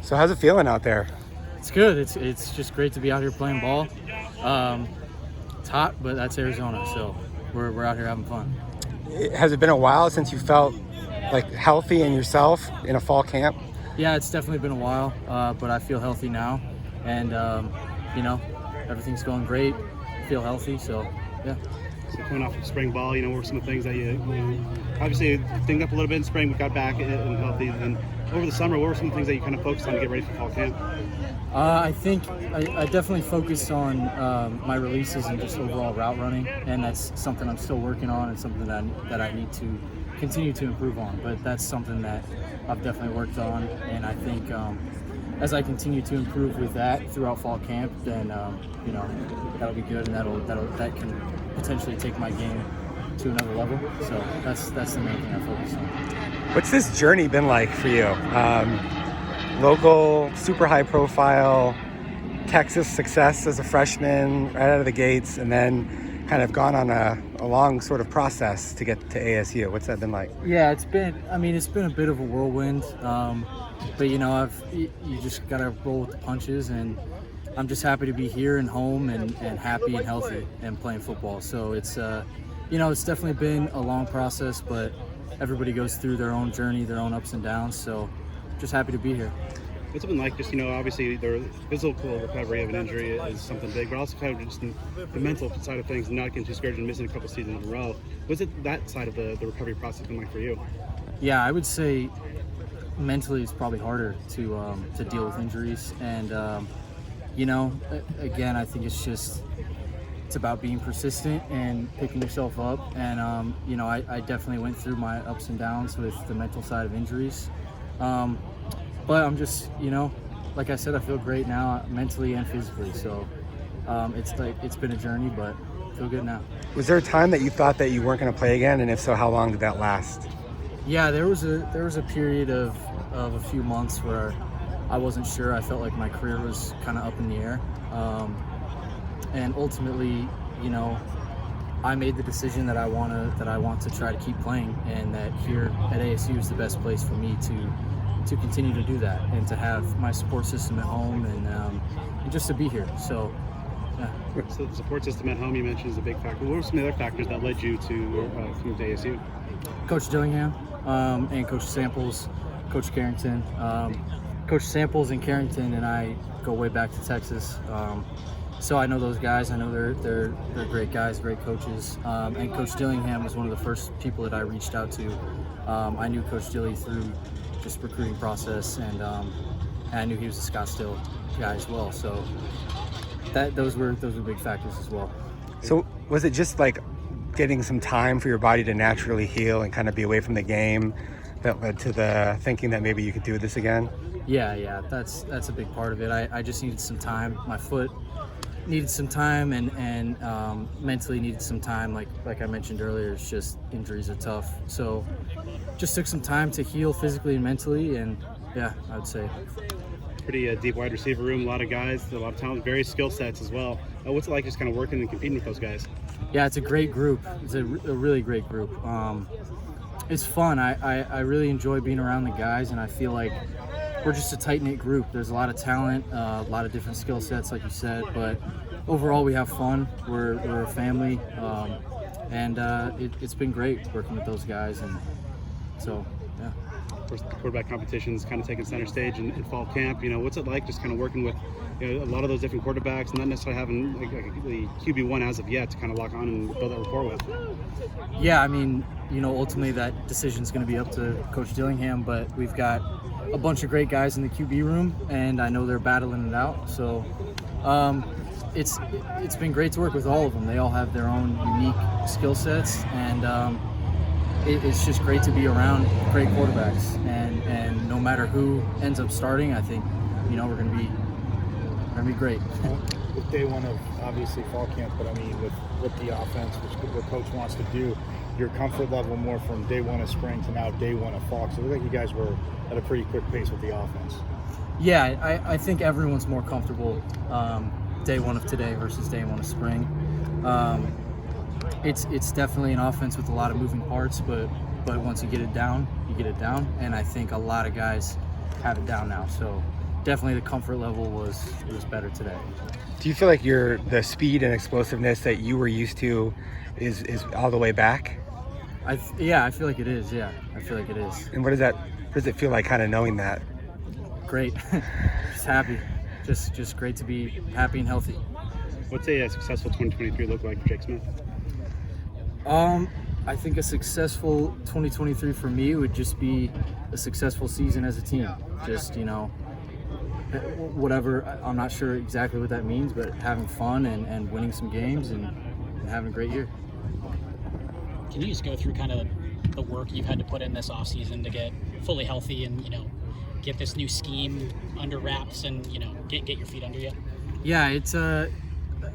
So how's it feeling out there? It's good. It's just great to be out here playing ball. It's hot, but that's Arizona, so we're out here having fun. Has it been a while since you felt like healthy in yourself in a fall camp? Yeah, it's definitely been a while, but I feel healthy now, and everything's going great. I feel healthy, so yeah. So coming off of spring ball, what were some of the things that you obviously dinged up a little bit in spring, but got back and healthy. And over the summer, what were some of the things that you kind of focused on to get ready for fall camp? I think I definitely focused on my releases and just overall route running, and that's something I'm still working on and something that I need to continue to improve on. But that's something that I've definitely worked on, and I think as I continue to improve with that throughout fall camp, then that'll be good, and that can potentially take my game to another level. So that's the main thing I focus on. What's this journey been like for you? Local, super high profile, Texas success as a freshman right out of the gates, and then kind of gone on a long sort of process to get to ASU. What's that been like? Yeah, it's been a bit of a whirlwind, but you just gotta roll with the punches, and I'm just happy to be here and home and happy and healthy and playing football. So it's it's definitely been a long process, but everybody goes through their own journey, their own ups and downs. So just happy to be here. What's it been like? Just obviously the physical recovery of an injury is something big, but also kind of just the mental side of things, not getting too discouraged and missing a couple seasons in a row. What's it that side of the recovery process been like for you? Yeah, I would say mentally it's probably harder to deal with injuries, and again, I think it's about being persistent and picking yourself up. And I definitely went through my ups and downs with the mental side of injuries. But I'm just, like I said, I feel great now mentally and physically. So it's been a journey, but I feel good now. Was there a time that you thought that you weren't going to play again? And if so, how long did that last? Yeah, there was a period of a few months where I wasn't sure. I felt like my career was kind of up in the air. And ultimately, I made the decision that I want to try to keep playing, and that here at ASU is the best place for me to continue to do that and to have my support system at home and just to be here. So, yeah. So the support system at home you mentioned is a big factor. What were some of the other factors that led you to move to ASU? Coach Dillingham and Coach Samples, Coach Carrington. Coach Samples and Carrington and I go way back to Texas. So I know those guys. I know they're great guys, great coaches. And Coach Dillingham was one of the first people that I reached out to. I knew Coach Dilly through just recruiting process, and I knew he was a Scottsdale guy as well. So those were big factors as well. So was it just like getting some time for your body to naturally heal and kind of be away from the game that led to the thinking that maybe you could do this again? Yeah, that's a big part of it. I just needed some time. My foot needed some time, and mentally needed some time. Like I mentioned earlier, it's just injuries are tough. So just took some time to heal physically and mentally, and yeah, I would say. Pretty deep wide receiver room, a lot of guys, a lot of talent, various skill sets as well. What's it like just kind of working and competing with those guys? Yeah, it's a great group. It's a really great group. It's fun. I really enjoy being around the guys, and I feel like we're just a tight-knit group. There's a lot of talent, a lot of different skill sets, like you said, but overall we have fun. We're a family, and it's been great working with those guys, and so, yeah. Of course, the quarterback competition is kind of taking center stage in fall camp. What's it like just kind of working with a lot of those different quarterbacks, not necessarily having like the QB1 as of yet to kind of lock on and build that rapport with? Yeah, ultimately that decision is going to be up to Coach Dillingham, but we've got a bunch of great guys in the QB room, and I know they're battling it out. So it's been great to work with all of them. They all have their own unique skill sets, and it's just great to be around great quarterbacks. And no matter who ends up starting, I think we're going to be great. With day one of obviously fall camp, but with the offense, which the coach wants to do, your comfort level more from day one of spring to now day one of fall. So it looked like you guys were at a pretty quick pace with the offense. Yeah, I think everyone's more comfortable day one of today versus day one of spring. It's definitely an offense with a lot of moving parts, but once you get it down, and I think a lot of guys have it down now. So definitely the comfort level was better today. Do you feel like the speed and explosiveness that you were used to is all the way back? Yeah, I feel like it is. Yeah, I feel like it is. And what does it feel like, kind of knowing that? Great. Just happy. Just great to be happy and healthy. What's a successful 2023 look like for Jake Smith? I think a successful 2023 for me would just be a successful season as a team. Just, whatever, I'm not sure exactly what that means, but having fun and winning some games and having a great year. Can you just go through kind of the work you've had to put in this offseason to get fully healthy and, get this new scheme under wraps and, get your feet under you? Yeah, it's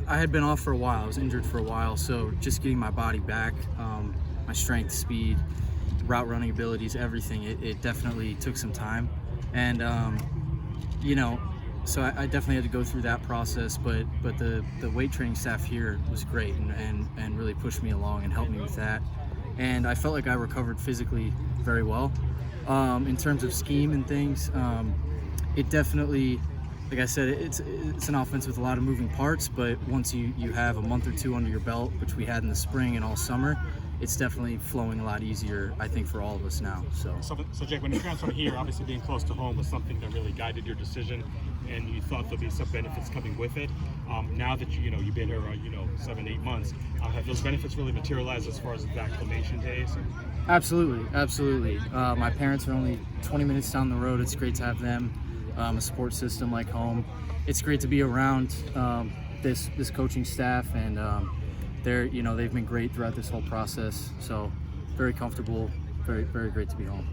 I had been off for a while. I was injured for a while, so just getting my body back, my strength, speed, route running abilities, everything, it definitely took some time. And, so I definitely had to go through that process, but the weight training staff here was great and really pushed me along and helped me with that. And I felt like I recovered physically very well. In terms of scheme and things, it definitely, like I said, it's an offense with a lot of moving parts, but once you have a month or two under your belt, which we had in the spring and all summer, it's definitely flowing a lot easier, I think, for all of us now. So Jake, when you transferred here, obviously being close to home was something that really guided your decision, and you thought there'd be some benefits coming with it. Now that you've been here 7-8 months, have those benefits really materialized as far as the acclimation days? Absolutely. My parents are only 20 minutes down the road. It's great to have them, a support system like home. It's great to be around this coaching staff, and they've been great throughout this whole process. So very comfortable, very, very great to be home.